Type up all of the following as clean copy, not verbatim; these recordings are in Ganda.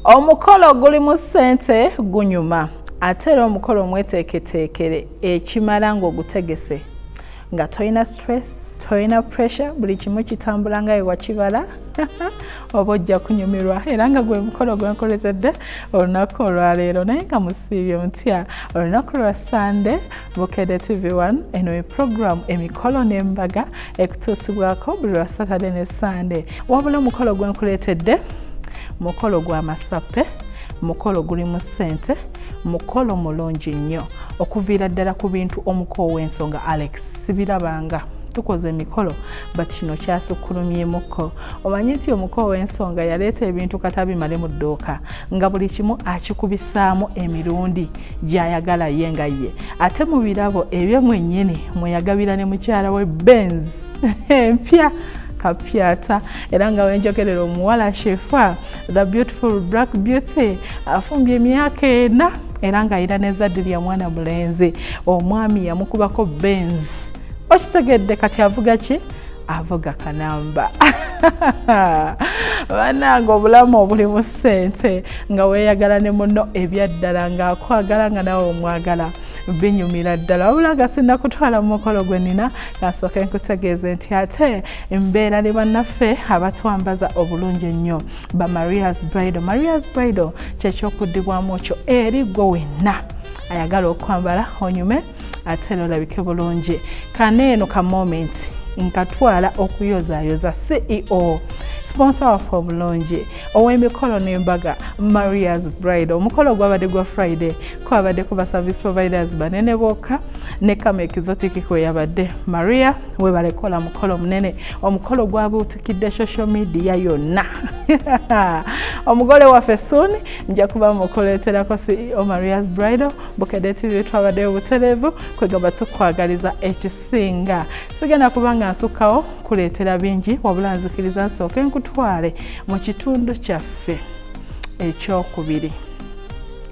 Omukolo guli mu ssente gunyuma ate era omukolo mweteeketeekere ekimala ng'ogutegese nga toyina stress toyina pressure buli kimu kitambula nga ewakibala oba ojja kunyumirwa era nga gwe mukolo gwenkolezedde olunaku olwaleero naye nga musiibye mutya olunaku lwa Sunday Bukedde TV1 eno program emikolo n'embaga ekutuusibwako buli lwa Saturday ne Sunday wabula omukolo gwenkuleetedde mukolo gwa masappe mukolo guli mu ssente mukolo mulungi nnyo okuviira ddala ku bintu omukoowa w'ensonga Alex sibirabanga tukoze emikolo but kino kyasukkulumyemuko omanyi nti omukoowa w'ensonga yaleeta ebintu katabimale mu dduuka nga buli kimu akikubisaamu emirundi gy'ayagala ye nga ye ate mu birabo ebyo mwennyini mweyagabira ne mukyala we Benz empya kapyata era nga wenjogerera omuwala Shefa the beautiful black beauty afumbye emyaka 4 era nga ayina n'ezzadde lya mwana mulenzi omwami yamukubako Benz okitegedde kati avuga ki avuga kanamba bannange obulamu obuli mu ssente nga weeyagala ne munno ebyaddala ng'akwagala nga nawe omwagala binyumira ddala wabula nga sinnakutwala mu mukolo gwe nina kasooke nkutegeeze nti ate embeera ne bannaffe abatwambaza obulungi ennyo ba Maria's Bridal kyekyokuddibwamu kyo eri gwe wenna ayagala okwambala onyume ate olabike bulungi kaneeno ka moment nkatwala okuyozaayoza CEO sponsor waffe obulungi ow'emikolo n'embaga Maria's Bridal omukolo gwabadde gwa Friday kwabadde ku ba service providers banene bokka ne Kama Exotic kwe yabadde Maria webalekola mukolo munene omukolo gwabuutikidde social media yonna omugole waffe soon nja kuba mukuleeterako CEO Maria's Bridal Bukedde TV twabadde obutereevu kwegamba tukwagaliza ekisinga sigenda kubanga nsukkawo kuleetera bingi wabula nzikiriza nsooke nkutwale mu kitundu kyaffe ekyokubiri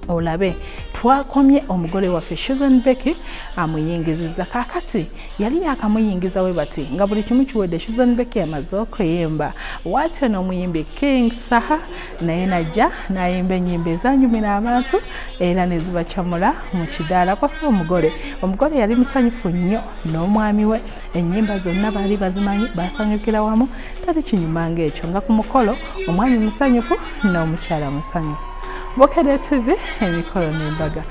olabe twakomye omugole waffe Susan Becky amuyingizizza kakati yali yakamuyingiza we bati nga buli kimu kiwedde Susan Becky amaze okuyimba wate n'omuyimbi King Saha naye najja n'ayimba ennyimba ezanyumira abantu era ne zibakyamula mu kidaala kwasa omugole yali musanyufu nnyo n'omwami we ennyimba zonna baali bazimanyi basanyukira wamu tali kinyuma ng'ekyo nga ku mukolo omwami musanyufu n'omukyala musanyufu Bukedde TV emikolo n'embaga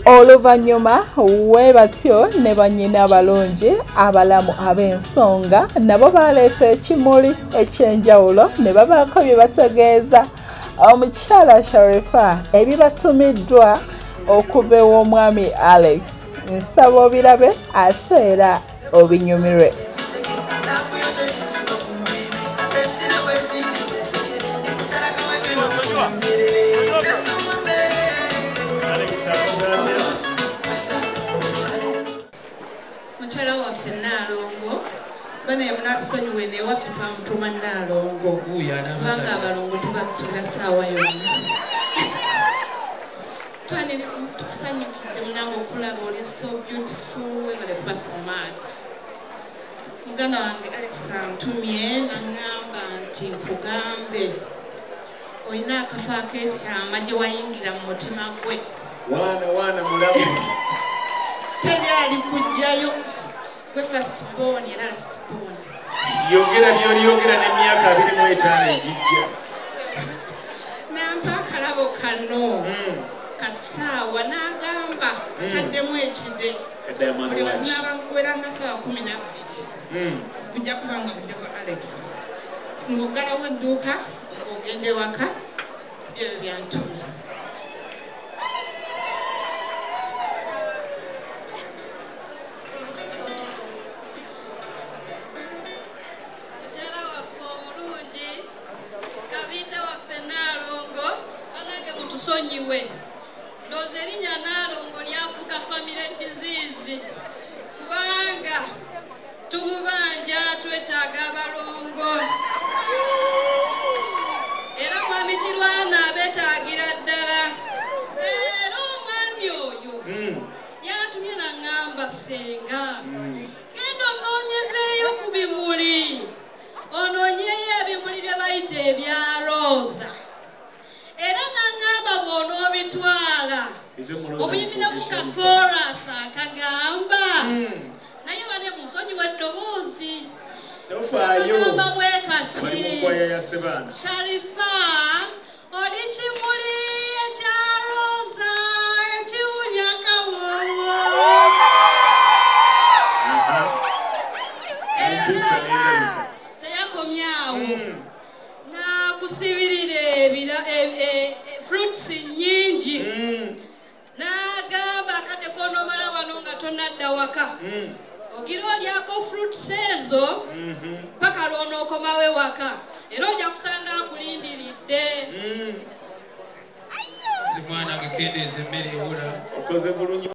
oluvannyuma weebatyo ne bannyina abalungi abalamu ab'ensonga nabo baleeta ekimuli eky'enjawulo ne babaako bye bategeeza omukyala Sharifa ebibatumiddwa okuva ew'omwami Alex nsaba obirabe ate era obinyumirwe mukyala waffe Naalongo bane munatusonyiwe ne waffe twamutuma Naalongo kubanga abalongo tubasuula saawa yonna tukusanyukidde munange okulaba oli so beautiful webale kuba smart muganda wange Alex antumye naŋŋamba nti nkugambe olina akafo ak'ekyama gye wayingira mu mutima gwe waana mulamu teri ali kujjayo gwe first born era last born yogera byoliyogera n'emyaka 25 egijja nampa akalabo kano kasaawa n'agamba ataddemu ekide buli bazina abankuberanga saawa 12 bujja kubanga budde bwa Alex ng'oggalawo edduuka ng'ogende waka byebyo byantumye mukyala waffe omulungi Kabiite waffe Naalongo banange mutusonyiwe ndowooza erinnya Naalongo lyafuuka family disease kubanga tumubanja twetaaga abalongo era mwami Kirwana abeetaagira ddala basenga genda onoonyezeeyo ku bimuli onoonyeyo ebimuli bye bayita ebya roza era naŋŋamba bw'onoobitwala obuyimiramu ka korasi akagamba naye bane musonyiwa eddoboozi agamba bwe kati Sharifa oli kimuli ekya roza ekiwunya kawowo teyakomyawo nakusibirira fruits nyingi n'agamba akadde konomala wano nga tonadda waka ogira olyako fruits ezo paka lw'onookomawo ewaka era ojja kusanga akulindiridde mwana agakendeeza emmere ewula okoze bulungi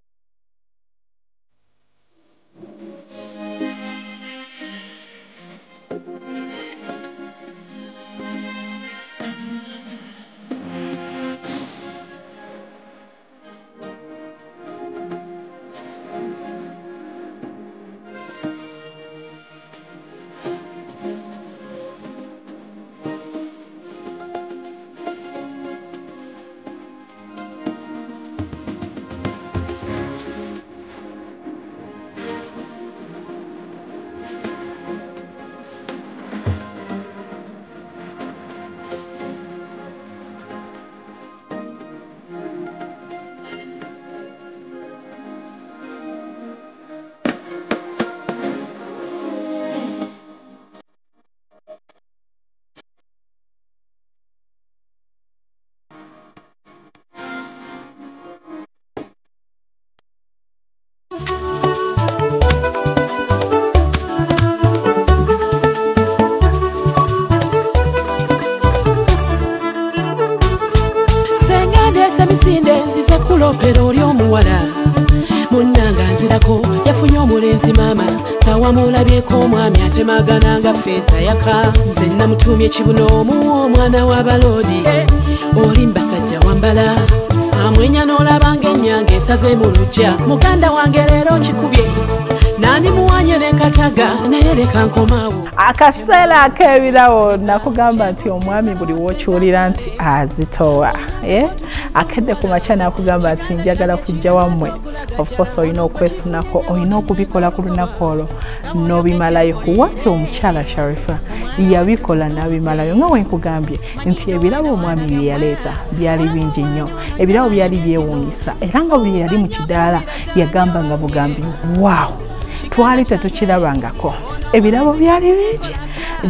Kulopera oli omuwala munnanga nzirako yafunye omulenzi maama kawamulabyeko omwami atemagana nga feesa yaka nze namutumye ekibuno omuwa omwana w'abaloodi oli mbasajja wambala amwenya n'olabanga ennyanga esaze mu luggya muganda wange leero kikubye nani muwanye n'enkataga naye leka nkomaawo akaseera ak'ebirawo nakugamba nti omwami buli w'okiwulira nti azitowa akedde ku makya nakugamba nti njagala kujja wammwe of course olina okwesunako olina okubikola ku lunaku olwo n'obimalayo wati omukyala Sharifa yabikola n'abimalayo nga wenkugambye nti ebirabo omwami bye yaleeta byali bingi nnyo ebirabo byali byewuunyisa era nga buli yali mu kidaala yagamba nga bugambi waaw twali tetukirabangako ebirabo byali bingi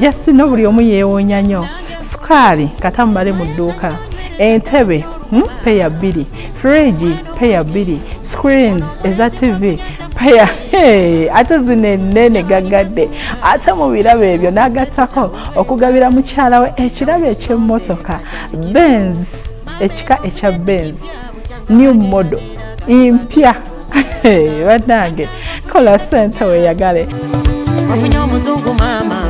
jasi no buli omu yeewuunya nnyo sukaali katambale mu dduuka entebe peya 2 fridge peya 2 screens eza TV peya ate zinenene gagadde ate mu birabo ebyo n'agattako okugabira mukyala we ekirabo eky'emmotoka Benz ekika ekya Benz new model impya bannange kola sente weeyagale wafunye omuzungu maama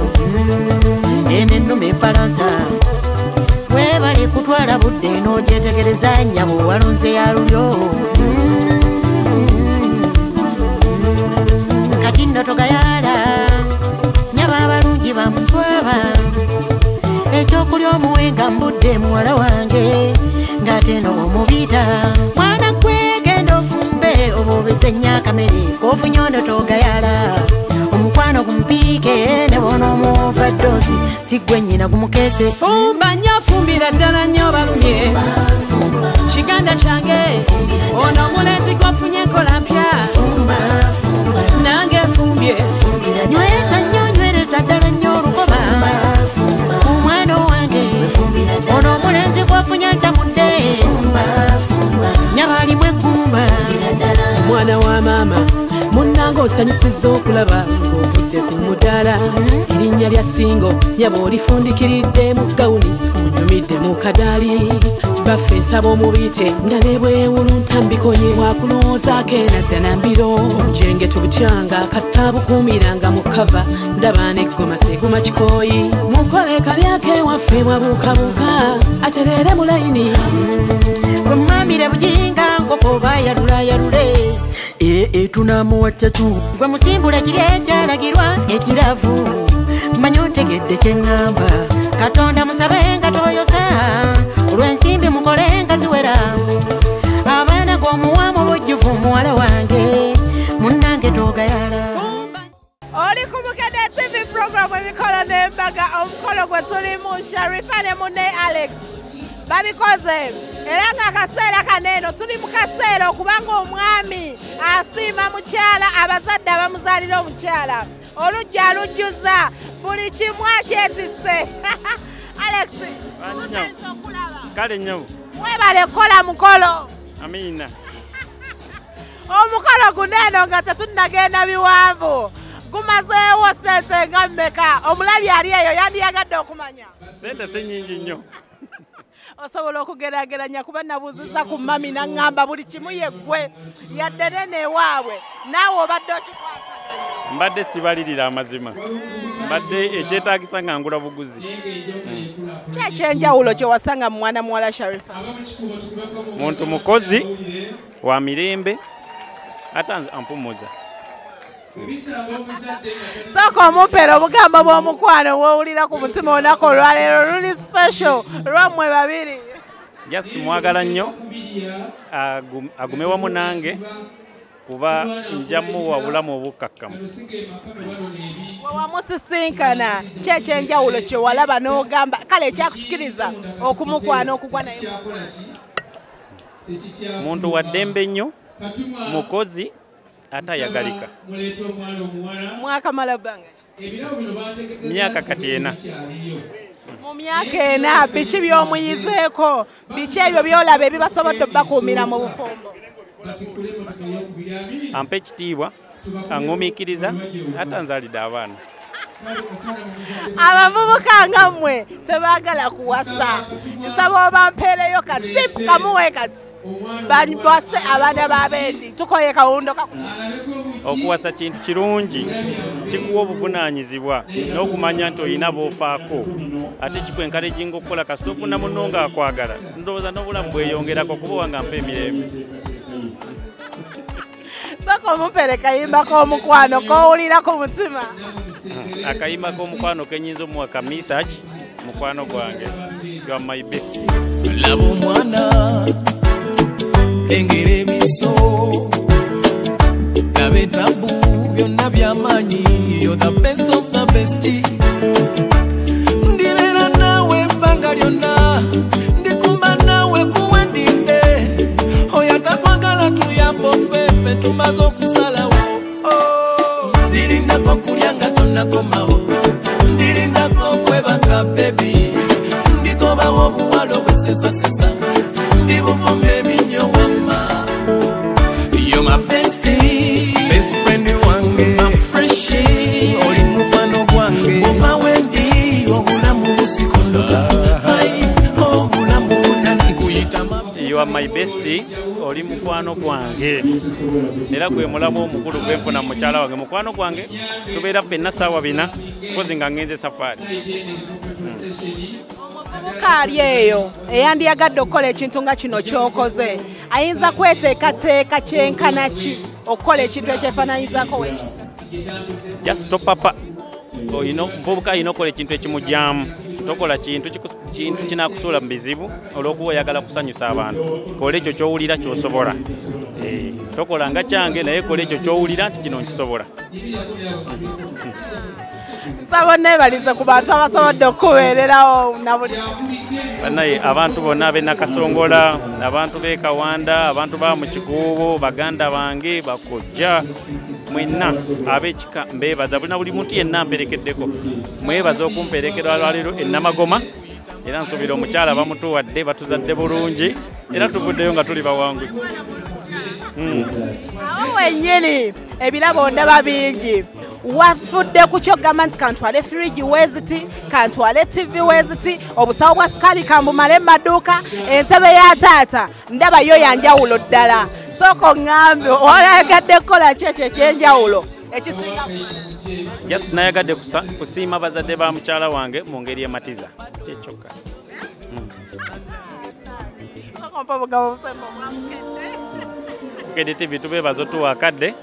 enennume Faransa webale kutwala budde n'ogyetegereza nnyabo walonze ya lulyo kati nno togayala nyaba abalungi bamuswaba ekyokulya omuwenga mbudde muwala wange ng'ate no omubita mwana gwe genda ofumbe obobese nyakamere kofunyondo togayala omukwano gumpiike ne bona omuoverdose sigwe nnyina gumukese fumba nnyo fumbira ddala nnyo balumye kiganda kyange ono omulenzi gwafunye enkola mpya nange fumbye nyweza nnyo nywereza ddala nnyo olukoba omwana wange ono omulenzi gwafunye ntamudde nyabalimu eggumba omwana wa maama munnanga osanyusizza okulaba ng'ovudde ku mudaala erinnya lya Singo nyaba olifundikiridde mu gawuni onyumidde mu kadaali bafeesa b'omubite nga ne bwewulunta mbikonye bwakulowoozaako enadda na mbiro obujenge tubutyanga kasita bukuumiranga mu kava ndaba n'eggoma seguma kikooyi mukoleka lyako ewaffe bwabuukabuuka atereere mu layini Muyamire bujinga ngoko bayalula yalule tunamuwa ttatu gwe musimbula kiri ekyalagirwa ekiravu manyi otegedde kyeŋŋamba Katonda musabe nga toyosa olw'ensimbi mukole nga ziwera abaana g'omuwa mu bujjuvu muwala wange munnange toogayala oli ku Bukedde TV program emikolo n'embaga omukolo gwe tulimu Sharifa ne munne Alex babikoze era ng'akaseera kaneeno tuli mu kaseera okubanga omwami asiima mukyala abazadde abamuzaalira omukyala olujja alujjuza buli kimu akyetisse Alex kale nnyo mwebale kola mukolo amina omukolo guneeno nga tetunnagenda biwanvu gumazeewo sente nga mmeka omulabi ali eyo yandiyagadde okumanya sente si nnyingi nnyo osobola okugerageranya kuba nabuuziza ku mami naŋŋamba buli kimu yeggwe yadde nene ewaabwe naawe obadde okikwasaganya mbadde sibalirira amazima mbadde ekyetaagisa nga ngula buguzi kyekyenjawulo kye wasanga mu mwana muwala Sharifa muntu mukozi wa mirembe ate ampumuza sooka omumpeera obugambo bw'omukwano bw'owulira ku mutima olunaku olwaleero luli special lwammwe babiri just mwagala nnyo agume wamu nange kuba njamuwa bulamu obukkakkamu wewamusisinkana kyekyenjawulo kye walaba n'ogamba kale ekyakusikiriza okumukwana okugwa naye muntu wa ddembe nnyo mukozi ate ayagalika mwakamala bbanga myaka kati 4 mu myaka 4 biki by'omuyizeeko biki ebyo by'olaba ebibasobodde obbakuumira mu bufumbo ampa ekitiibwa aŋŋumiikiriza ate anzaalidde abaana abavubuka nga mmwe tebaagala kuwasa nsaba obampeereyo katipu kamuwe kati bawase abaana b'abendi tukoye kawundo okuwasa kintu kirungi kikuwa obuvunaanyizibwa n'okumanya nti olina b'ofaako ate kikwenkaleginga okukola kasita ofuna munno ng'akwagala ndowooza n'obulamu bweyongerako kuba wanga mpa emirembe sooka omumpeere kayimba k'omukwano k'owulira ku mutima akayimba k'omukwano kenyinza omuwa ka message mukwano gwange gwa my best laba omwana engera ebiso laba etabu byonna by'amaanyi you're the best of the best ndibeera naawe ebbanga lyonna ndikumba naawe kuwedinde oyo atakwagala tuyamba ofeefe tumaze okusalawo ndirindako kulya nga tonnakomawo ndirindako okwebaka bebi ndikobawo obuwala obwesesasesa ndibuvuma ebinyo wamma yo my bestie best friend wange my freshie oli mukwano gwange ova wendi obulamu busikondoka obulamu bonna nkuyita you are my bestie oli mukwano gwange era gwe mulamu omukulu gwenfuna mukyala wange mukwano gwange tubeera ffenna ssaawa 4 kozi nga ngenze safaari omuvubuka ali eyo eyandiyagadde okukola ekintu nga kino ky'okoze ayinza kweteekateeka kyenkana ki okukola ekintu ekyefaananyizaako wekiti just topapa omuvubuka alina okukola ekintu ekimugyamu tokola kintu kinakusuula mu bizibu olw'okuba oyagala kusanyusa abantu kola ekyo ky'owulira ky'osobola tokola nga kyange naye kola ekyo ky'owulira nti kino nkisobola nsaba neebalize ku bantu abasobodde okubeererawo na buli banaye abantu bonna ab'e Nakasongola abantu b'e Kawanda abantu ba mu Kikuubo baganda bange bakojja mwenna ab'ekika mbeebaza buli muntu yenna mperekeddeko mwebaza okumperekera olwaleero e Namagoma era nsuubira omukyala bamutuwadde batuzadde bulungi era tuvuddeyo nga tuli bawanguzi awo wennyini ebirabo ndaba bingi wafudde ku kyogamba nti kantwale firigi weziti kantwale tv weziti obusawo bwa sukali kambumale maduuka entebe ya taata ndaba yo yanjawulo ddala sooka oŋŋambe olayagadde kukola ki ekyo ekyenjawulo ekisinga just nayagadde kusiima bazadde ba mukyala wange mu ngeri ematiza kyekyokka Bukedde TV tubeebaza otuwaakadde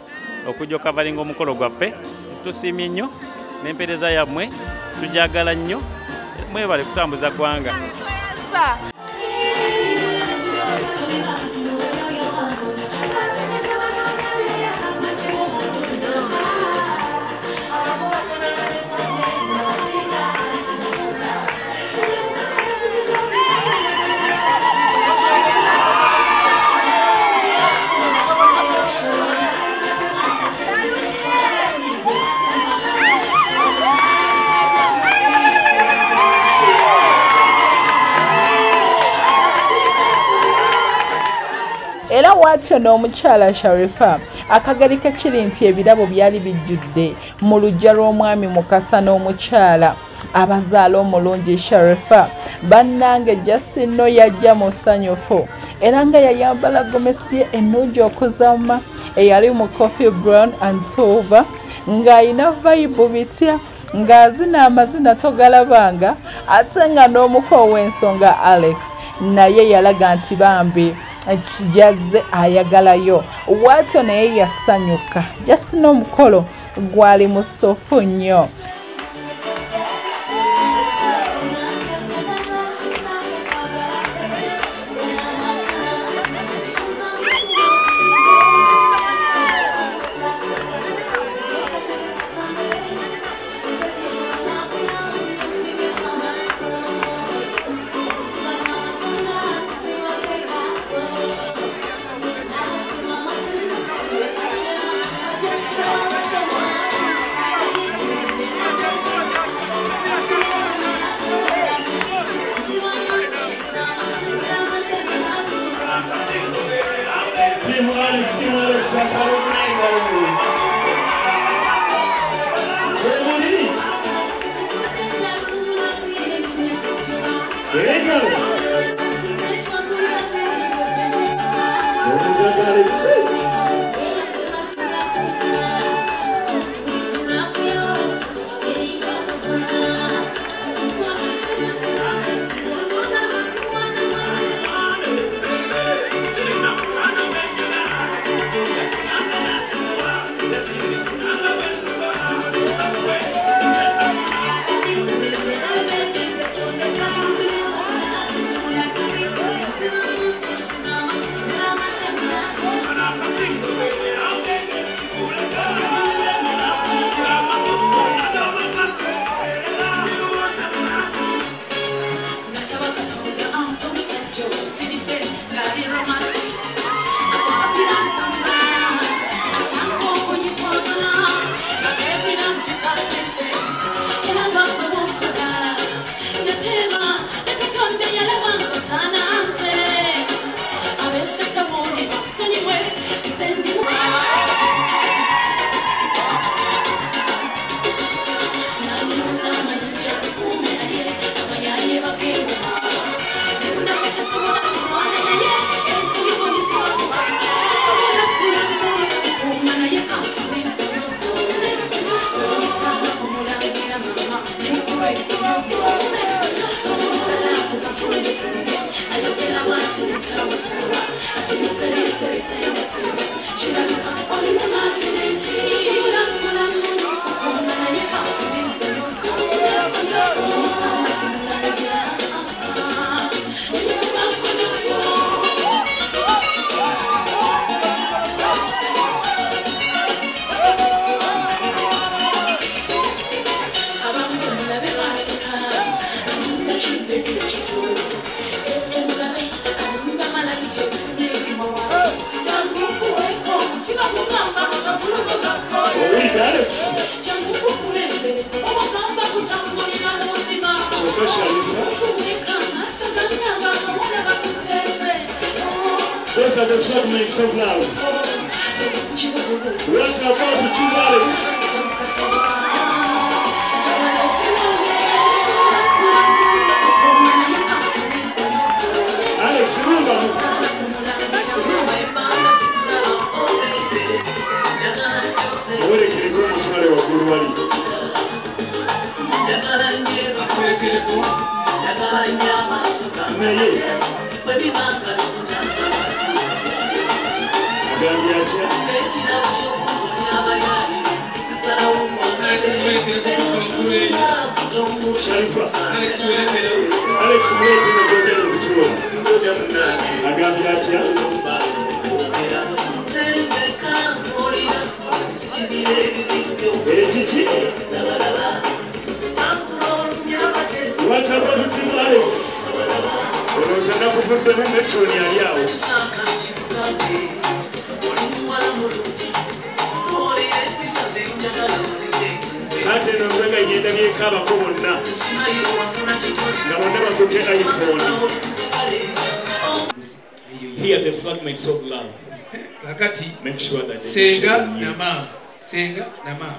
okujja okavalinga omukolo gwaffe. Tusiimye nnyo n'empeereza yammwe tujagala nnyo mwebale kutambuza ggwanga. Era watyo n'omukyala Sharifa akagari kiri nti ebirabo byali bijjudde mu luggya lw'omwami Mukasa n'omukyala abazaala omulungi Sharifa. Bannange Justin no yajja mu ssanyufu era nga yayambala gomesi ye ennungi okuzama eyali mu coffee brown and silver ng'ayina vibe bitya ng'azina amazina togalabanga ate nga n'omuko w'ensonga Alex naye yalaga nti bambi kijazze ayagalayo watyo naye yasanyuka. Justin n'omukolo gwali musofu nnyo. Those are the short makes of now. Let's go to 2 Alex. Alex, rumba. Ore che come fare o curvali. Neye. Alex Mete na gogera kutuo. Agambira atya. Chichi. What's up with you, Alex? Unaosana kufuta metro ni aliao. Ate no mbega yenda byekaba ko bonna. Nga bonna bakutte iPhone. Here the fragments of love. Kakati make sure that senga na mama. Senga na mama.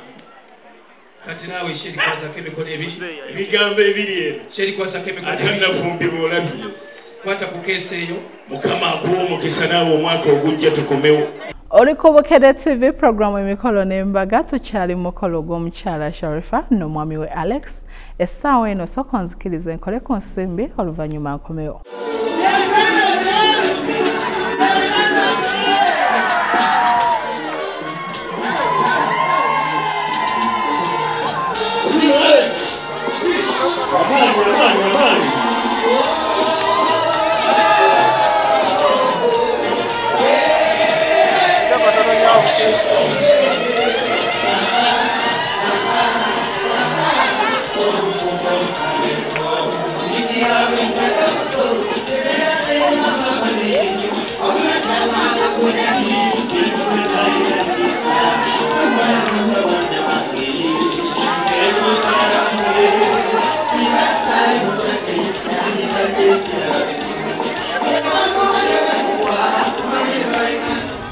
Kati nawe sheri kwaza kemikono ebiri. Bigambo ebiri. Sheri kwaza kemikono. Atanda fumbi bolabi. Kwata kukeseyo. Mukama akuwa omukisa nawe omwaka ogujja tukomewo. Oliko Bukede TV programu emikolo n'embaga tukyali mu mukolo gw'omukyala Sharifa n'omwami we Alex. Essaawa eno sooka onzikirize nkole ku nsimbi oluvannyuma nkomewo.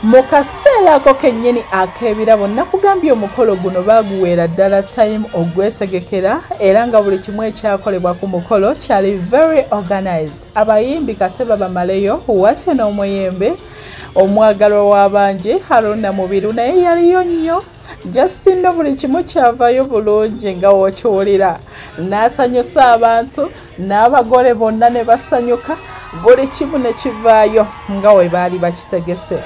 Mukaseera ako kennyini ak'ebirabo nakugambye omukolo guno baaguweera ddala time ogwetegekera era nga buli kimu ekyakolebwa ku mukolo kyali very organized. Abayimbi kate babamaleyo wate n'omuyembe omwagalwa w'abangi Haruna Mubiru naye yaliyo nnyo. Justin buli kimu kyavayo bulungi nga wokiwulira. N'asanyusa abantu n'abagole bonna ne basanyuka buli kimu ne kivaayo nga we baali bakitegese.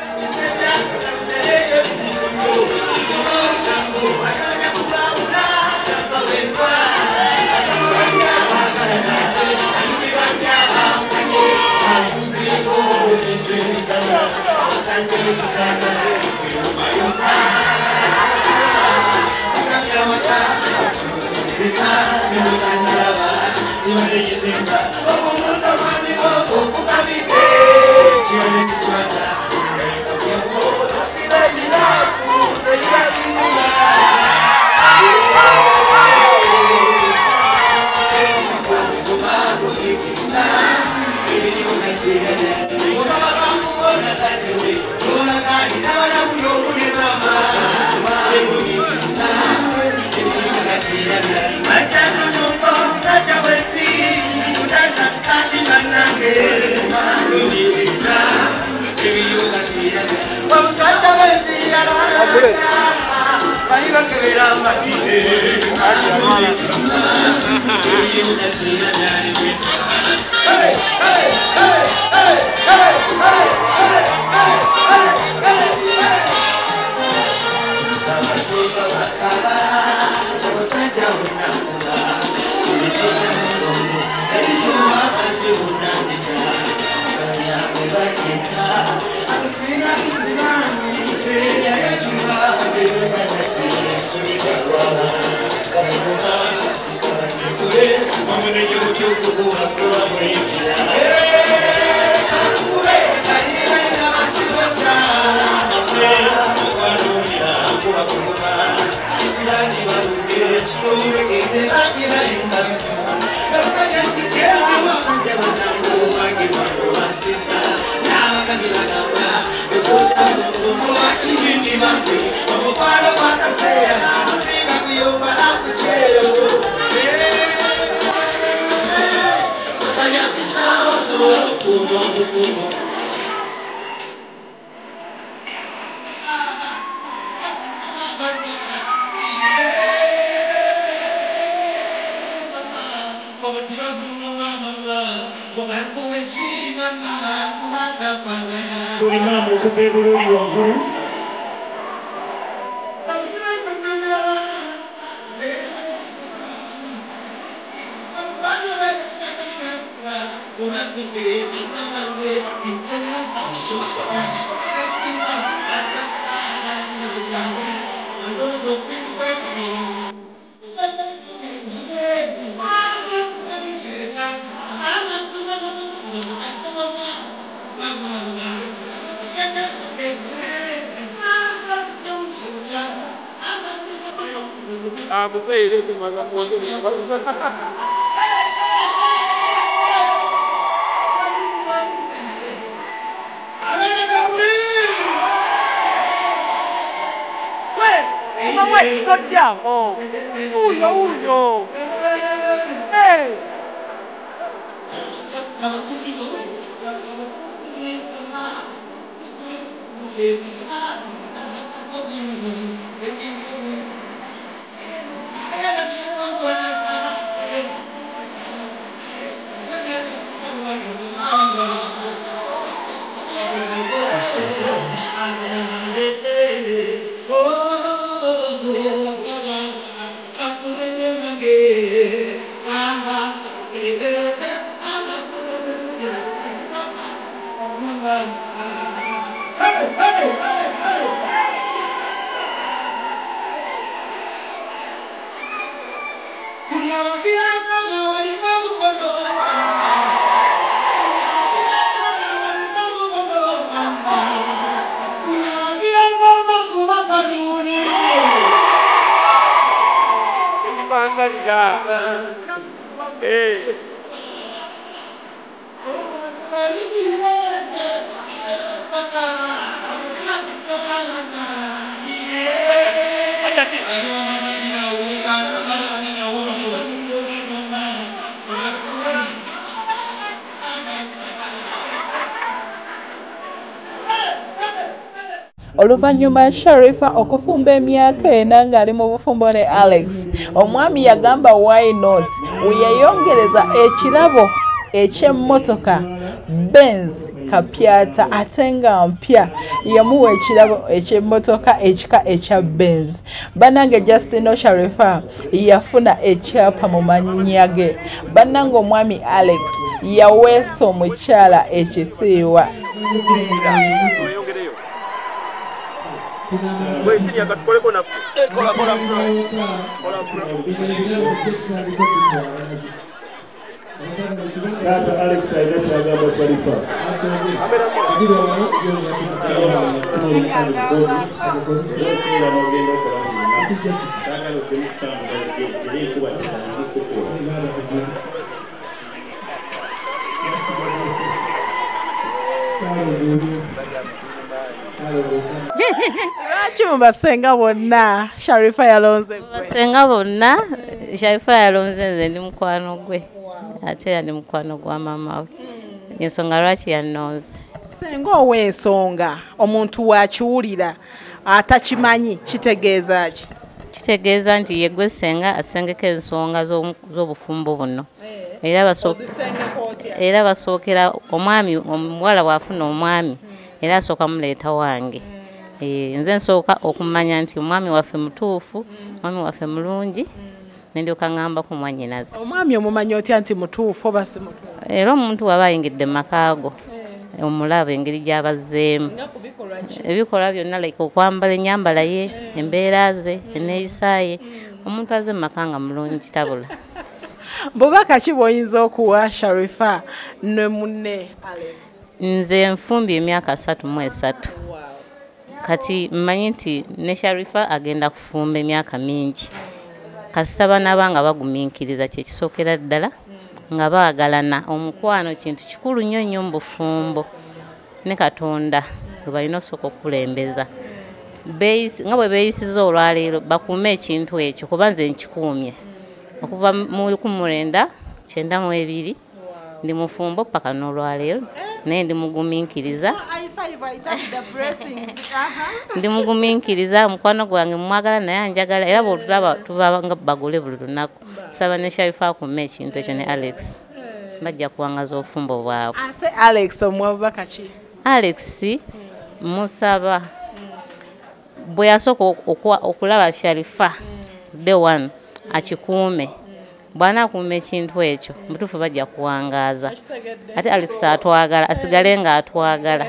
Tulina okubeera bulungi waggulu Oluvannyuma Sharifa okufumba emyaka ena ng'ali mu bufumbo ne Alex, omwami yagamba why not we yayongereza ekirabo eky'emmotoka Benz kapyata ate nga mpya yamuwa ekirabo eky'emmotoka ekika ekya Benz. Bannange Justino Sharifa yafuna ekyapa mu mannya ge. Bannange omwami Alex yaweesa omukyala ekitiibwa. Kata Alex aidesha agamba Sharifa. Lwaki mubasenga bonna Sharifa yalonze gwe? Basenga bonna Sharifa yalonze nze ndi mukwano gwe. Ate yandi mukwano gwa mama we. Ensonga lwaki yannonze. Senga ow'ensonga omuntu wakiwulira atakimanyi kitegeeza ki? Kitegeeza nti ye gwe senga asengeko ensonga z'obufumbo buno. Era basookera omwami omuwala bw'afuna omwami era asooka muleeta wange. Nze nsooka okumanya nti omwami waffe mutuufu, omwami waffe mulungi, nendyoka ngamba ku mwannyinaze. Omwami omumanyi otya nti mutuufu oba si mutuufu? Era omuntu waba ayingidde mu makaago omulaba engeri gy'abazzeemu. Ebikolwa byonna like okwambala ennyambala ye, embeera ze, enneeyisa ye, omuntu azze mu maka nga mulungi kitabula. Bubaka ki bw'oyinza okuwa Sharifa ne munne Alex? Nze nfumbye emyaka 33. Kati mmanyi nti ne Sharifa agenda kufumba emyaka mingi. Kasita banabanga bagumiikiriza kye kisookera ddala nga baagalana. Omukwano kintu kikulu nnyo nnyo mu bufumbo. Ne Katonda gwe balina osooka okulembeza. Nga bwe beeyisiza olwaleero bakuume ekintu ekyo kuba nze nkikuumye. Okuva mu 1992 ndi mufumbo paka n'olwaleero naye ndi mugumiikiriza. Ndi mugumiikiriza omukwano gwange mwagala naye anjagala era bw'otulaba tuba nga bagule buli lunaku. Saba ne Sharifa akuume ekintu ekyo ne Alex. Bajja kuwangaza obufumbo bwabwe. Ate Alex omwabubaka ki? Alex musaba bwe yasooka okulaba Sharifa day one akikuume bw'anakuuma ekintu ekyo mutuufu bajja kuwangaaza ate Alex atwagala asigale nga atwagala.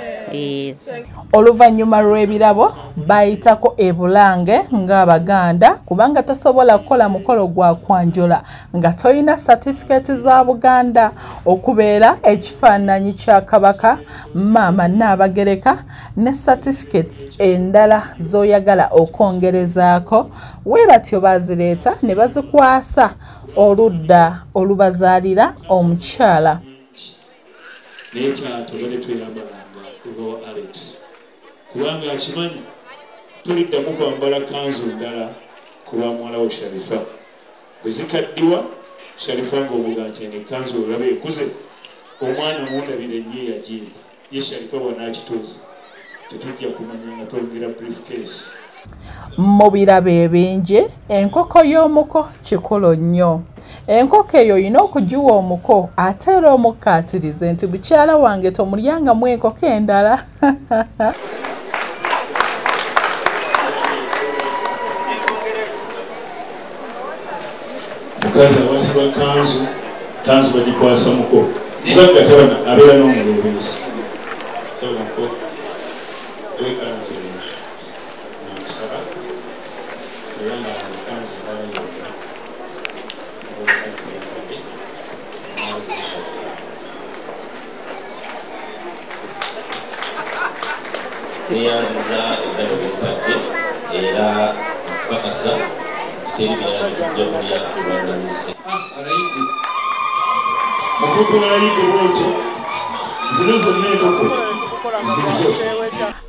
Oluvannyuma lw'ebirabo bayitako e Bulange ng'Abaganda kubanga tosobola kukola mukolo gwa kwanjula nga tolina certificate za Buganda okubeera ekifaananyi kya Kabaka Maama Nnaabagereka ne certificates endala z'oyagala okwongerezaako we batyo bazireeta ne bazikwasa oludda olubazaalira omukyala. Naye kyatobale tweyambalanga kuva Alex kubanga akimanyi tuliddamu kwambala kanzu ndala kuba muwala we Sharifa bwe zikaddiwa Sharifa ng'obuga nti eno kanzu olaba ekuze omwana mundabira ennyo eyagimba ye Sharifa bw'anaakituusa tetujja kumanya nga twongera briefcase. Mu birabo ebingi enkoko y'omuko kikulu nnyo. Enkoko eyo olina okugiwa omuko ate era omukkaatirize nti bukyala wange tomulyangamu enkoko endala. Mukazi awasiba kanzu bagikwasa muko mugagga tabana abeera n'omuleebeesi Eyaza eddalo ly'empade era bakasa kiteri birala tujja kulya kulwandamuze. Alayidde mukutu alayidde bwotyo zino zonna enkoko zizo.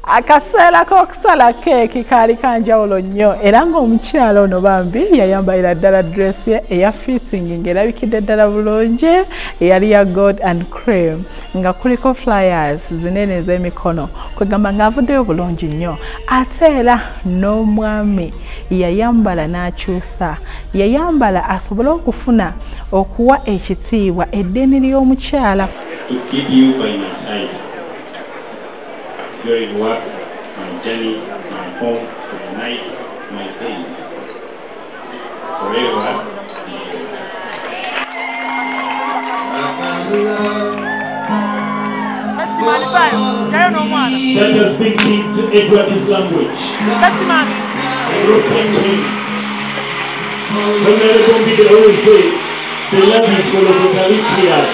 Akaseera k'okusala keeki kaali kanjawulo nnyo era ng'omukyala ono bambi yayambalira ddala dress ye eya fitting ng'erabikidde ddala bulungi eyali ya gold and cream nga kuliko flyers zinene ez'emikono kwegamba ng'avuddeyo bulungi nnyo ate era n'omwami yayambala n'akyusa yayambala asobole okufuna okuwa ekitiibwa eddeeni ly'omukyala. During work, my journeys, my home, my nights, my days. Forever. Let us speak in Edward's language. European king. Honorable Big always say, the love is full of eucalyptus.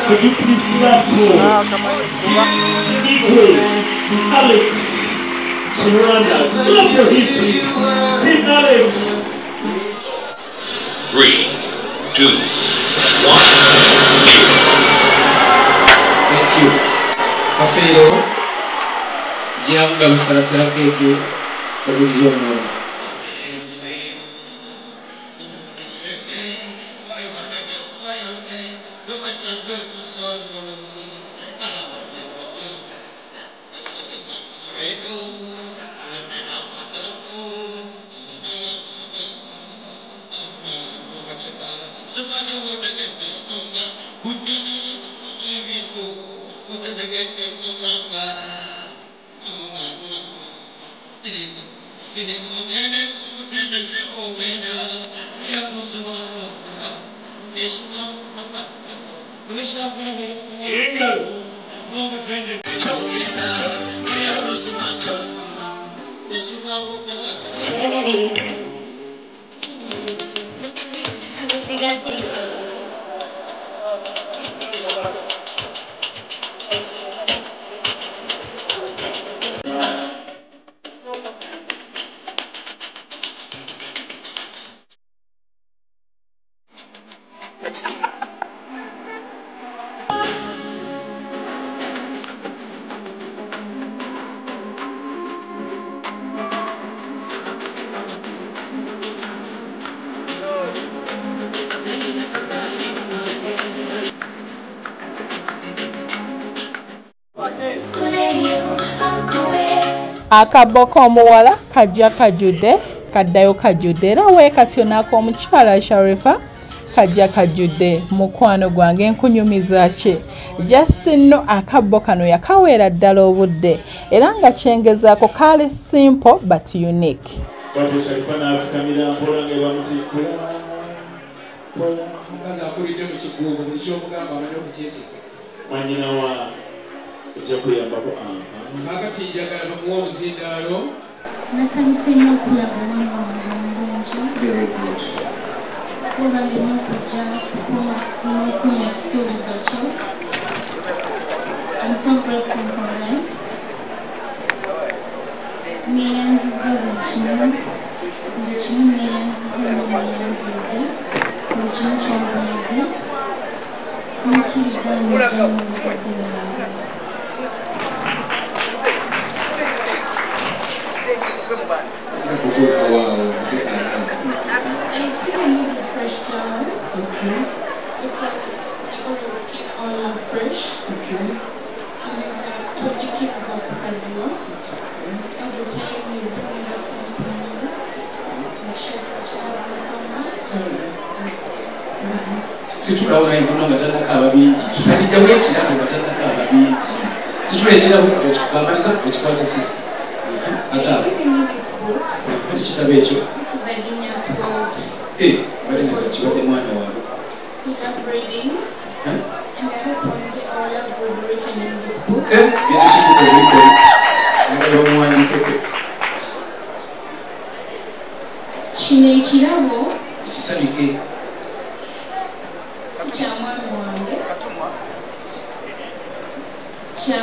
Could you please clap for Igwe, Alex, Shiranda? Clap for him, please. Team Alex. 3, 2, 1, 0. Thank you. Afero, Jianga Sarasara Keke, Original. Akabbo k'omuwala kajja kajjudde kaddayo kajjudde era weekatyo n'ak'omukyala Sharifa kajja kajjudde mukwano gwange nkunyumiza ki Justin no akabbo kano yakaweera ddala obudde era nga kyengezaako kaali simple but unique. Omukazi akulidde mu kiguubo buli ky'omugamba amanyi okukyetifa. Mwanyina wa ojja kuyambako kakati njagala bamuwa obuzindaalo. Nasanyuse nnyo okulaba omwana wange omulungi. Kuba nina okujja n'okumya ekisuubizo kyo. I'm so grateful for life. Neeyanziza buli kimu neeyanziza n'omuyanzidde buli kimu ky'obuledde n'okkiriza n'ojja n'obuzadde bwange. Situlawo naye muno nga tannakaaba bingi kati jjamu ekirabo nga tannakaaba bingi situla ekirabo amaliza ekikwasisisa ate ekitabo ekyo bale nga kibadde mwana waabwe byetusibuka agala omuwandiikeko kino ekirabo kisabike kya mwami wange kya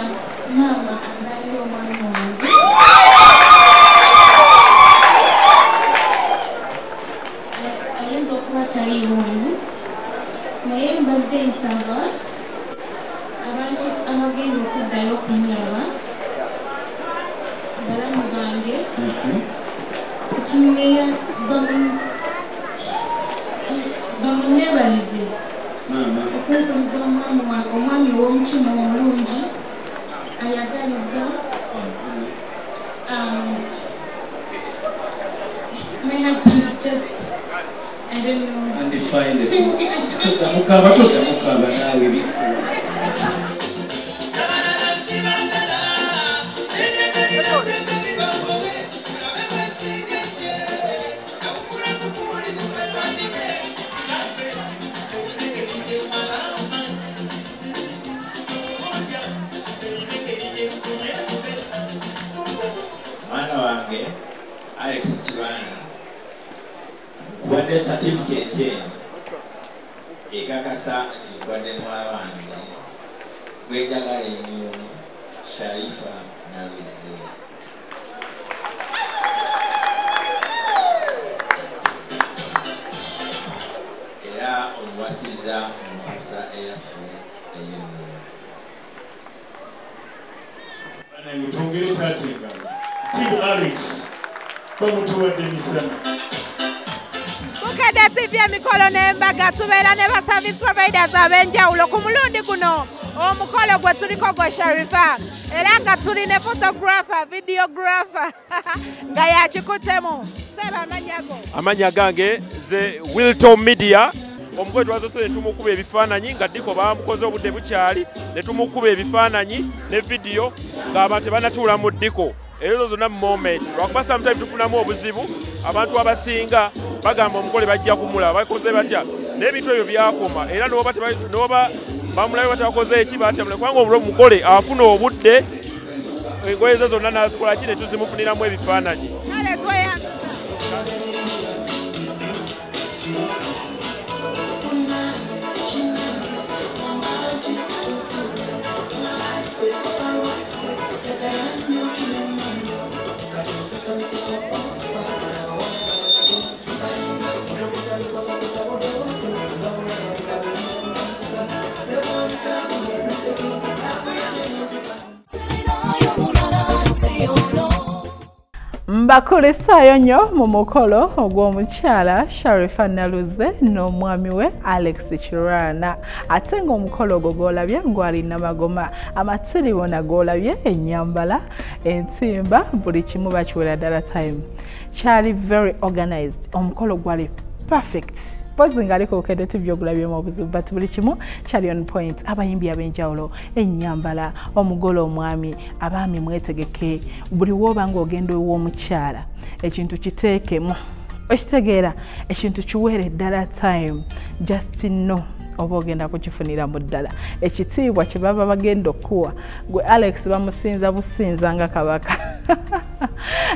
maama azaalira omwami wange ayinza okuba taliiwo wano naye mbadde nsaba abantu abagenda okuddayo okunyaba balamu bange kineya bamuneebalize okunkuliza omwami w'omutima omulungi ayagaliza my husband is just I don't know undefined toddamukaaba naawe bikulu Alex Chirwana kuwadde certificate eno ekakasa nti nkwadde muwala wange gwejagala ennyo Sharifa Naluze. Era oluwasiza mu mpasa eyaffe ey'ennono. Bana tongere taate engalo. Team Alex bamutuwadde emisana. Bukedde TV emikolo n'embaga tubeera ne ba service providers ab'enjawulo ku mulundi guno omukolo gwe tuliko gwa Sharifa era nga tuli ne photographer videographer nga yakikutemu. Seba amanyago. Amanya gange ze Wilton Media omugole twazose tumukuba ebifaananyi nga Diko bamukoze obudde bukyali ne tumukuba ebifaananyi ne video ng'abantu banatuula mu Diko. Ezo zonna moment lwakuba sometimes tufunamu obuzibu abantu abasinga bagamba omugole bajja kumula bakoze batya n'ebintu ebyo byakoma era n'oba bamulayo batakoze eki batyamula kubanga omugole afuna obudde engoye ezo zonna n'azikola ki ne tuzimufuniramu ebifaananyi. Mbakulisaayo nnyo mu mukolo ogw'omukyala Sharifa Naluze n'omwami we Alex Chirwana. Ate ng'omukolo ogwo gw'olabye gwali Namagoma, amatsiribona gw'olabye ennyambala, entimba, buli kimu bakiwera ddala time. Kyali very organized. Omukolo gwali perfect. Pozi ngaliko Bukedde TV ogulabyemu obuzibu but buli kimu kyali on point. Abayimbi ab'enjawulo, ennyambala, omugolo omwami, abaami mwetegeke, buli w'oba ng'ogenda ew'omukyala ekintu kiteekemu okitegeera ekintu kiweere ddala time just know oba ogenda kukifunira mu ddala ekitiibwa kye baba bagenda okuwa gwe Alex bamusinza businza nga kabaka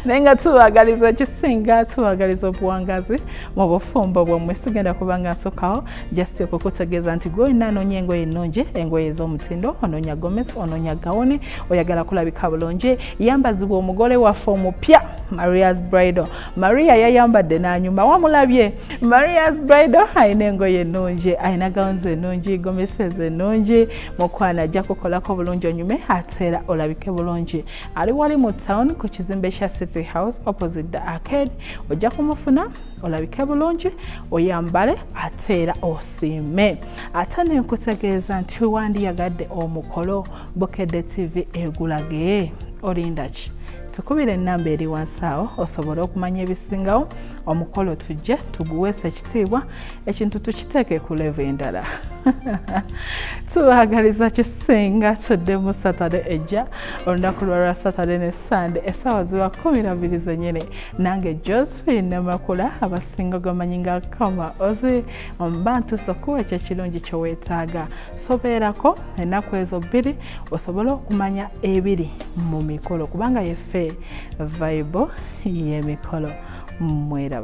naye nga tubagaliza kisinga tubagaliza obuwangazi mu bufumbo bwammwe sigenda kubanga nsookawo just okukutegeeza nti gwe olina anoonya engoye ennungi engoye ez'omutindo onoonya gomesi onoonya gawuni oyagala kulabika bulungi yambazibwa omugole waffe omupya Maria's Bridal Maria yayambadde n'anyuma wamulabye Maria's Bridal ayina engoye ennungi ayina gawunzi ennungi gomesi ennungi mukwana ajja kukolako bulungi onyume ate era olabike bulungi ali wali mu town ku kizimbe kya City House opposite the arcade ojja kumufuna olabike bulungi oyambale ate era osiime ate nenkutegeeza nti wandiyagadde omukolo Bukedde TV egulage olinda ki tukubire ennamba eri wansi awo osobole okumanya ebisingawo omukolo tujje tuguweesa ekitiibwa ekintu tukiteeke ku level endala tubagaliza kisinga tudde mu Saturday ejja olunaku lwa Saturday ne Sunday essaawa ziba 12 zennyini nange Josephine Namakula abasinga gamanyi nga kama ozi ombantu sokuwa ekyo ekirungi kye weetaaga sobeerako ennaku ezo 2 osobole okumanya ebiri mu mikolo kubanga yeffe vibe y'emikolo mweraba